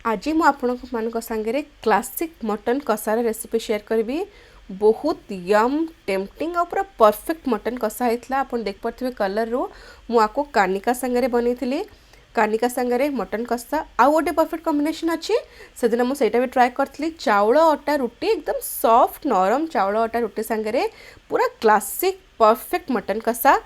आज मु आपण सांगे क्लासिक मटन कसार रेसिपी शेयर करी। बहुत यम टेम्पटिंग और पूरा परफेक्ट मटन कसा होता आप देख पारे कलर रू मुझको कानिका सांगे बनई कानिका सांगे मटन कसा आउ गोटे परफेक्ट कॉम्बिनेशन अच्छी से दिन मुझे भी ट्राए करी चाउल अटा रुटी एकदम सॉफ्ट नरम चाउल अटा रुटी सांगे पूरा क्लासिक परफेक्ट मटन कसा।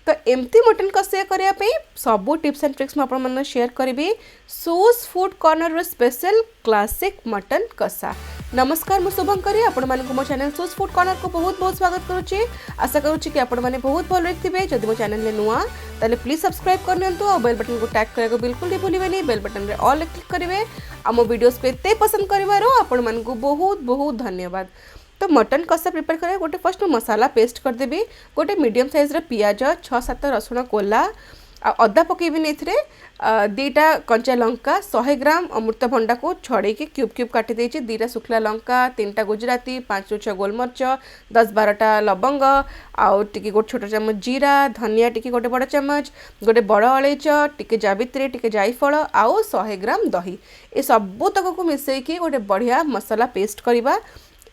तो एमती मटन कसा करने सबू टिप्स एंड ट्रिक्स मुझे शेयर करी सूज food corner special classic mutton कसा। नमस्कार मु शुभंकरी आपण मानक मो चैनल सूज फूड कॉर्नर को बहुत बहुत स्वागत करुच्ची। आशा करुच्ची कि आपण मैंने बहुत भल रखिए। जदि मो चैनल नुआ ताले प्लीज सब्सक्राइब करनियंतु और बेल बटन को टैग करने बिल्कुल भी भूलिबेनी। बेल बटन रे ऑल क्लिक करेंगे। आम वीडियोस पे एते पसंद करिवारो आपण मानक बहुत बहुत धन्यवाद। तो मटन कसा प्रिपेयर करें गोटे फर्स्ट मसाला पेस्ट करदेवी। गोटे मीडियम साइज पियाज 6-7 रसुण कोला अदा पकेबी नहीं दीटा कंचा लंका 100 ग्राम अमृतभंडा को छड़े क्यूब क्यूब काटी देछि। 2टा सुखला लंका 3टा गुजराती 5-6 गोलमर्च 10-12टा लवंग आउ टिके गोटे छोट चमच जीरा धनिया टिके गोटे बड़ चमच गोटे बड़ अलैच टिके जावित्री टिके जायफल आउ 100 ग्राम दही ए सबू तक को मिसैकी गोटे बढ़िया मसाला पेस्ट करवा।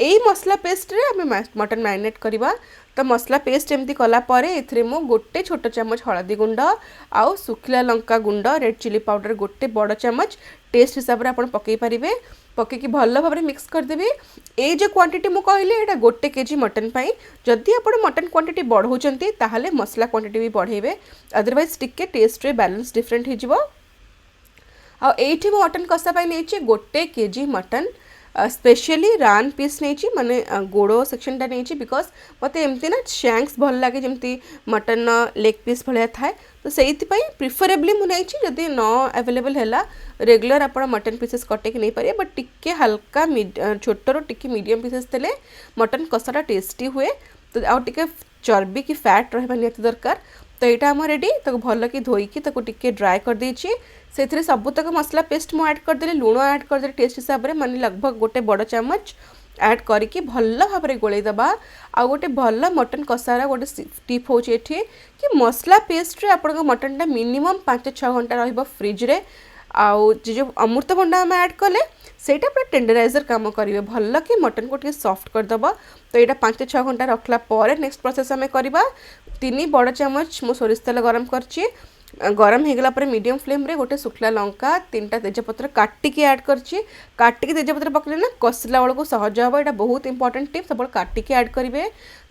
यही मसला पेस्ट रे हमें मटन मैरिनेट करवा। तो मसला पेस्ट एमती कलापर ए गोटे छोट चमच हलदी गुंड आउ सुखिला लंका गुंड रेड चिली पाउडर गोटे बड़ चमच टेस्ट हिसाब से आप पकई पारे पकईकी भल भाव मिक्स करदेवी। ये जो क्वांटिटी मु कहली एटा गोटे केजी मटन पाई जदि आप मटन क्वांटिटी बढ़ाऊँच ताहले मसला क्वांटिटी भी बढ़ेबे अदरवाइज टिके टेस्ट रे बैलेंस डिफरेंट हो। आठी मु मटन कसा पाई नहीं गोटे केजी मटन स्पेशली रान पीस नहीं माने गोड़ सेक्शनटा नहीं बिकज मत एमती ना शैंक्स भल लगे जमी मटन लेग पीस भाया थाए। तो से प्रिफरेबली मुझे जदि न अवेलेबल है रेगुलर आप मटन पीसेस कटे नहीं पारे बट टिके हल्का छोटर टिके मीडियम पीसेस देले मटन कसाटा टेस्टी हुए। तो आउ टिके चर्बी की फैट रहा निहाती दरकार। तो यहाँ आम रेडी ताको भल कि धोईकी टिके ड्राए कर देछि से सबूतक मसला पेस्ट मुझे ऐड करदेली लुण ऐड करदेली टेस्ट हिसाब से माने लगभग गोटे बड़ चमच ऐड करके भल भाव में गोलैदबा। आ गोटे भल मटन कसार गोटे टिप होची एठी कि मसला पेस्ट रे आपण मटनटा मिनिमम 5-6 घंटा रहिबो फ्रिज रे। आउ जो अमृतभंडा आम ऐड कले सेटा पूरा टेंडराइजर काम करेंगे भल कि मटन को टे सॉफ्ट करदब। तो यहाँ 5-6 घंटा रखला पर नेक्स्ट प्रोसेस आम करवा। 3 बड़ चमच मो सोरिष तेल गरम करछि गरम हो गला मीडियम फ्लेम रे गोटे सुखला लंका 3टा तेजपत्र काटिकी ऐड करछि। काटिकी तेजपत्र पकड़े ना कषिला बेलू सहज हम। यहाँ बहुत इंपोर्टेंट टिप सब काटिकी ऐड करेंगे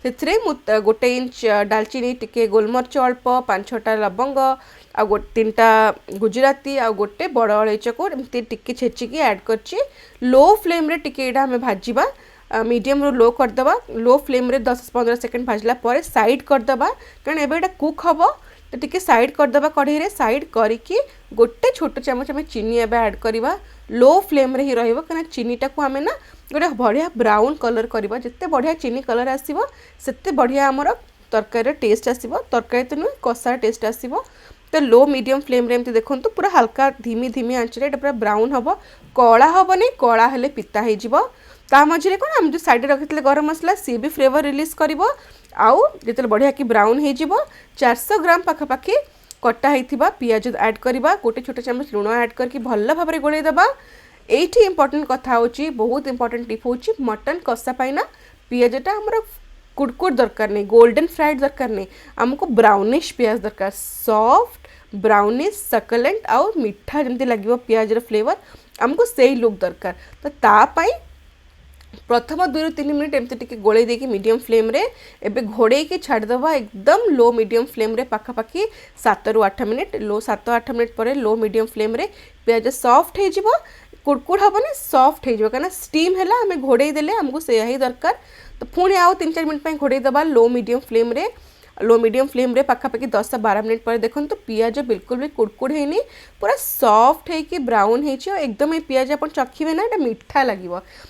से गोटे इंच डालचीनी टिके गोलमर्च अल्प 5-6टा लवंग आ 3टा गुजराती आ गोटे बड़ अलैच को एमती टिके छेचिकी ऐड करछि। लो फ्लेम रे टिके एटा हमें भाजिबा मीडियम रो लो करदबा। लो फ्लेम रे 10-15 सेकंड भाजला पर साइड करदबा कारण एबे एटा कुक हबो। तो टिके साइड करदबा कढ़ई रे साइड करिकी गोटे छोट चमच आम चीनी एबे ऐड करवा। लो फ्लेम रे ही रहिबो कारण चीनीटा को आमे ना गोटे बढ़िया ब्राउन कलर करवा। जिते बढ़िया चीनी कलर आसीबो सेते बढ़िया हमर तरकारी टेस्ट आसीबो तरकारी तो नुहे कसार टेस्ट आसीबो। तो लो मीडियम फ्लेम रे एमती देखंतु पूरा हल्का धीमी धीमी आंच रे पूरा ब्राउन हबो कला हबनी कला हेले पिता हे जिवो। ता मझे कौन आम जो साइड रखी गरम मसला सी भी फ्लेवर रिलीज करिवो। आउ जिते बढ़िया कि ब्राउन हो 400 ग्राम पाखापाखि कटा होता पियाज ऐड करवा। गोटे छोटे चमच लुण ऐड करके भल भाव में गोलैदबा। ये इंपोर्टेंट कथा होची बहुत इंपोर्टेंट टिप होची मटन कसा पाइना पियाजटा हमर कुड़कुड़ दरकार नहीं गोल्डन फ्राइड दरकार नहीं आमको ब्राउनिश पियाज दरकार सॉफ्ट ब्राउनिश सकलेंट आउ मीठा जमती लगे पियाजर फ्लेवर आमको से लुक दरकार। तो तापाई प्रथम 2-3 मिनट एमती टिके गोले देकी मीडियम फ्लेम रे एबे घोड़े के छाड़दबा एकदम लो मीडियम फ्लेम रे पाखापाखि 7-8 मिनट लो 7-8 मिनट पर लो मीडियम फ्लेम रे पियाज सॉफ्ट हो जिवो कुड़कुड़ हबनी सॉफ्ट हो जिवो कारण स्टीम हैला हमें घोड़े देले हमको सेया ही दरकार। तो पुणी आउ 3-4 मिनट पे घोड़े दबा लो मीडियम फ्लेम रे पाखापाखि 10-12 मिनट पर देखो तो पियाज बिल्कुल भी कुड़कुड़ है पूरा सॉफ्ट है कि ब्राउन है एकदम ये पियाज आप चखिए ना ये मीठा लगे।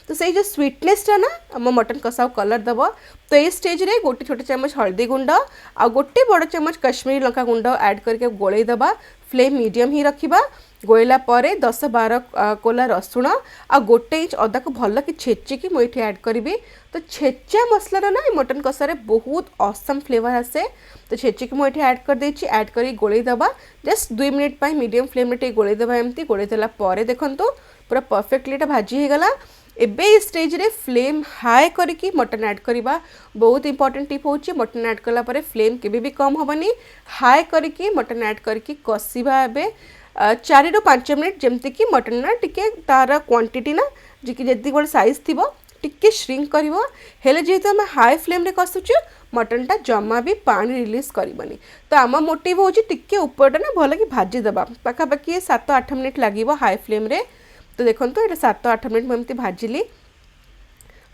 तो से जो स्वीटनेसटा ना आम मटन कसा कलर दब। तो ये स्टेज रे गोटे छोटे चमच हल्दी गुंड आ गोटे बड़ चमच कश्मीरी लंका गुंड ऐड करके गोलैदबा। फ्लेम मीडियम ही रखिबा गोइला परे 10-12 कोला रसुण आ 1 इंच अदा को भल कि छेचिकी मुझे ऐड करी। तो छेचा मसला ना मटन कसारे बहुत ऑसम फ्लेवर आसे। तो छेचिकी मुझे ऐड कर देछि। ऐड करी गोले दबा जस्ट 2 मिनिट पाई मीडियम फ्लेम रे गोले दबा। एमती गोले देला परे देखंतु पूरा परफेक्टली एटा भाजी हे गला। एबे इस स्टेज रे फ्लेम हाई करके मटन ऐड करवा। बहुत इंपोर्टेंट टिप होची मटन ऐड कला परे फ्लेम केबे भी कम होबनी। हाई करके मटन ऐड करके कसीबा। एबे 4 ରୁ 5 मिनिट जमती कि मटन ना टिके तार क्वांटिटी ना जी जति बड़ साइज थिबो टिके श्रिंक करिवो। हेले जेहेतु हम हाई फ्लेम रे कसुछु मटन टा जमा भी पानी रिलीज करबनी। तो आम मोटिव होची टिके ऊपर ना भल कि भाजी दबा। पाखा पाखी 7-8 मिनिट लागिवो हाई फ्लेम रे। तो देखंतु एटा 7-8 मिनिट ममती भाजिली।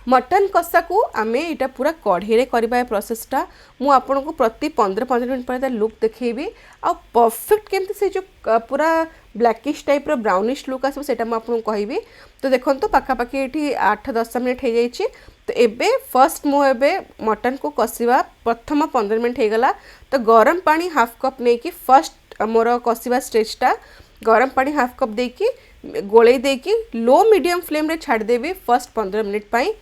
मटन कसा को आमे इटा पूरा कढ़ी रे करबा प्रोसेसटा मु आपन को प्रति 15-15 मिनिट पर लुक देखेबी। आ परफेक्ट केमती से जो पूरा ब्लैकिश टाइप रो ब्राउनिश लुक आसो सेटा मु आपन को कहबी। तो देखंतु पाखा पाखी एठी 8-10 मिनिट हे जाईची। तो एबे फर्स्ट मु एबे मटन को कसीबा प्रथम 15 मिनिट हे गला। तो गरम पानी हाफ कप नै कि फर्स्ट मोर कसीबा स्टेजटा गरम पानी हाफ कप दे कि गोले दे कि लो मीडियम फ्लेम रे छाड़ देबी फर्स्ट 15 मिनिट पाई।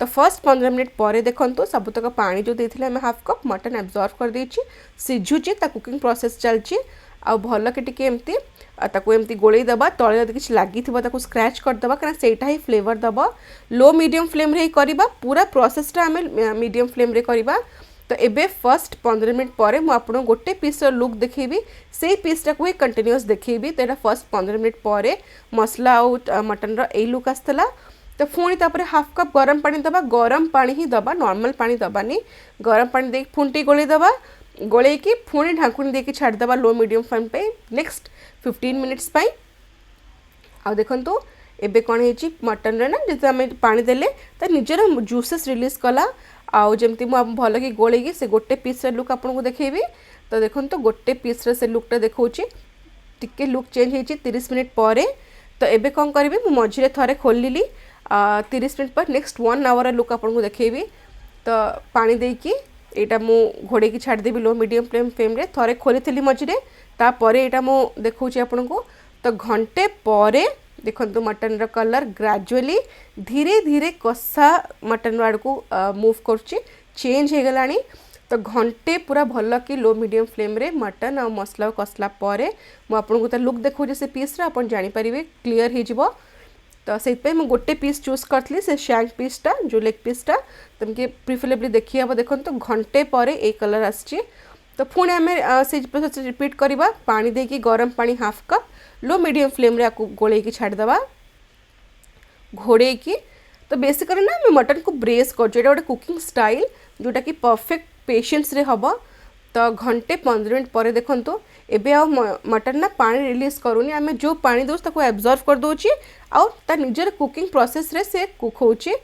तो फर्स्ट 15 मिनिट पर देखो सबुतक पानी जो देथिले हमें हाफ कप मटन एब्जॉर्ब कर देछि। सिझुची ता कुकिंग प्रोसेस चलची। आ भल के टिके एमती ताको एमती गोले दबा तळे जदि किछ लागि थिबो ताको स्क्रैच कर दबा कारण सेटा ही फ्लेवर दबा। लो मीडियम फ्लेम रे ही करबा पूरा प्रोसेसटा हमें मीडियम फ्लेम रे करबा। तो एबे फर्स्ट 15 मिनिट पर मु आपन गोटे पीस लुक देखेबी से पीसटा को ही कंटिन्यूअस देखेबी। तो एटा फर्स्ट 15 मिनिट पर मसला और मटन रो ए लुक आस्तला। तो पुणी तापर हाफ कप गरम पानी दबा। गरम पानी ही दबा नॉर्मल पानी दबानी। गरम पानी दे फुंटी गोले दबा गोले की पुणी ढाकुणी दे छाड़ दबा लो मीडियम फ्लेम पे नेक्स्ट 15 मिनिट्स पाई। आ देखंतु एबे कोन हेची मटन रे ना जते हम पानी देले त निजर जूसेस रिलीज कला। आउ जमती मु भल कि गोले की से गोटे पीस रे लुक आपन को देखेबी। तो देखंतु गोटे पीस रे से लुकटा देखौची टिके लुक चेंज हेची 30 मिनिट पर। तो एबे कोन करबी मु मझिरे थरे खोललिली 30 मिनिट पर नेक्स्ट 1 आवर लुक आपन को देखेबी। तो पानी दे कि एटा मु घोड़े की छाड़ देबी लो मीडियम फ्लेम रे थरे खोली मझिरे तापर एटा मु देखौची आपन को। तो घंटे पर देखंतु मटन रो कलर ग्रेजुअली धीरे धीरे कसा मटन वाड को मूव करची चेंज हे गलानी। तो घंटे पूरा भल कि लो मीडियम फ्लेम रे मटन और मसला कसला पर मु आपन को लुक देखौची से पीस रे आपन जानि परिबे क्लियर हे जिवो। तो से गोटे पीस चूज करी से शैंक पीसटा जो लेग पीसटा तुमके प्रिफरेबली देखी हम देखो। तो घंटे पर ए कलर आसी। तो पुणी आम से प्रोसेस रिपीट करवा पानी देकी गरम पानी हाफ कप लो मीडियम फ्लेम रे आपको गोले की छाड़देवा घोड़े की। तो बेसिकली ना आम मटन को ब्रेस कर गोटे कुकिंग स्टाइल जोटा कि परफेक्ट पेशेंस रे हम। तो घंटे 15 मिनट पर देखो एबे आ मटन ना पानी रिलीज करूनी आम जो पानी दौच ताको एब्जॉर्ब कर दौची आउ ता निजर कुकिंग प्रोसेस रे से कुक होची।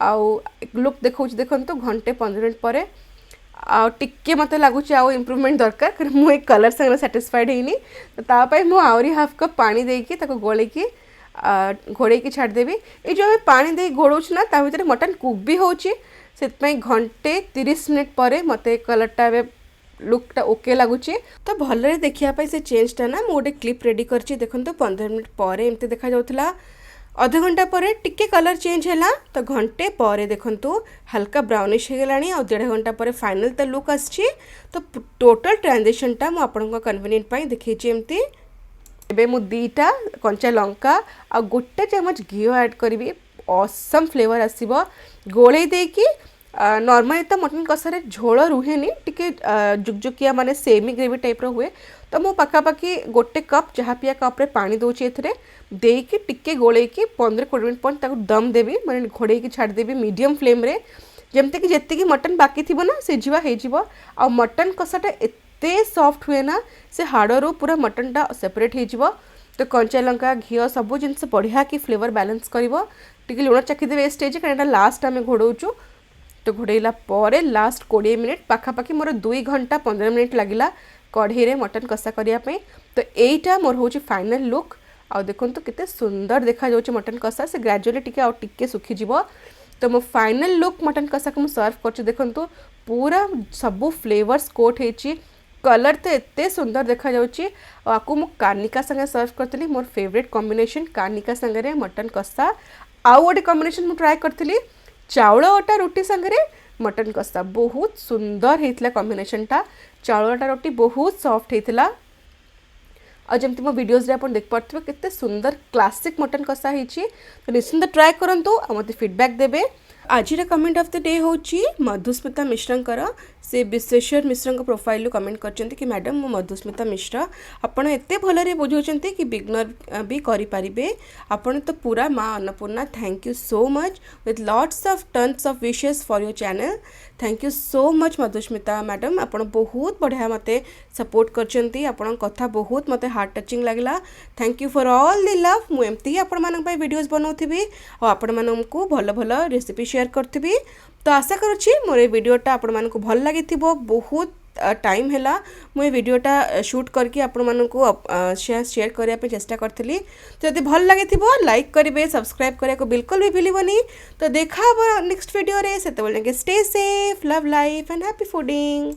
आउ लुक देखो देखो घंटे 15 मिनट पर आ टिके मते लागुची आउ इम्प्रूवमेंट दरकार कारण मु एक कलर संग सैटिस्फाइड हेनी। तो तापाई मु आउरी हाफ कप पानी देकी ताको गोले की घोड़े की छाड़ देबी। ए जो हम पानी दे घोड़ौछ ना ता भीतर मटन कुक भी होची सेतपई घंटे 30 मिनट पर मते कलरटा लुकटा ओके लगुच। तो भलरे देखिया से चेंजटा ना गोटे क्लिप रेडी करछि देखो। 15 मिनट पर एमती देखा जाउथला आधा घंटा पर टिके कलर चेंज हैला। तो घंटे पर देखो हल्का ब्राउनिश हो गलानी और 1.5 घंटा पर फाइनल तो लुक आछि। तो टोटल ट्रांजेक्शनटा मु आपनको कन्वीनियंट पाई देखैछि एमती। एबे मु 2टा कंचा लंका आ गोटे चमच घी ऐड करबी ऑसम फ्लेवर आसीबो गोले देकी। नॉर्मली तो मटन कसारे झोल रुहेनी टिके जुकजुकिया माने सेमी ग्रेवी टाइप रो हुए। तो मो पाखापाखि गोटे कप जहाँ पिया कप रे पानी दौची एथरे देकी टिके गोले की 15-20 मिनट पर ताको दम देवी माने घोड़े की छाड़ देवी मीडियम फ्लेम रे जमते कि जेते कि मटन बाकी थिबो ना सिझिबा हे जिवो। आ मटन कसाटा एते सॉफ्ट हुए ना से हाड़रू पूरा मटनटा सेपरेट हे जिवो। तो कंचा लंका घी सब जिनस बढ़िया कि फ्लेवर बैलेंस करिवो। टिके लुण चाखी देबे स्टेज कारण लास्ट आमे घोड़ौचु। तो घोड़ेला पर लास्ट 20 मिनिट पाखापाखि मोर 2 घंटा 15 मिनिट लगिला कढ़ी रे मटन कसा करिया पे। तो एटा मोर होची फाइनल लुक। आ देखो तो कितने सुंदर देखा जाउची मटन कसा से ग्रेजुअली टिके आ टिके सुखी जिवो। तो मो फाइनल लुक मटन कसा को सर्व करछि देखो। पूरा सबू फ्लेवर्स कोट हेची कलर तो एते सुंदर देखा जाउची आकु मु कानिका संगे सर्व करतली मोर फेवरेट कॉम्बिनेशन कानिका संगे मटन कसा आउ गोटे कॉम्बिनेशन मु ट्राई करतली चाउल अटा रोटी संगे मटन कसा बहुत सुंदर होता कॉम्बिनेशनटा चाउल अटा रोटी बहुत सॉफ्ट होता और जमती मो वीडियोस रे अपन देख पार्थिबे केते सुंदर क्लासिक मटन कसा होईची तो निश्चिंत ट्राई करंतु आ मते फीडबैक देबे। आज कमेंट ऑफ द डे होची मधुस्मिता मिश्रंकर से विश्वेश्वर मिश्र प्रोफाइल कमेंट करचंती कि मैडम मो मधुस्मिता मिश्र आपण एते भलरे बुझौचंती कि बिगनर भी करि पारिबे आपण तो पूरा माँ Annapurna thank you so much with lots of tons of wishes for your channel thank you so much Madhusmita madam आपण बहुत बढ़िया मते सपोर्ट करचंती आपण कथा बहुत मते हार्ट टचिंग लागला thank you for all the love मु एमती ही आपण मानक पय वीडियोस बनाउथिबी और आपण मानकू भल भल रेसिपी शेयर करथिबी तो आशा करुच्ची मोर ये वीडियोटा आपण मानकू भल लागी बहुत टाइम है मुझे वीडियोटा शूट करके आपण मानकू शेयर करने चेष्टा करी तो यदि भल लगी लाइक करेंगे सब्सक्राइब करने को बिल्कुल भी भूलनी तो देखा नेक्स्ट वीडियो रे से stay safe love life and happy fooding.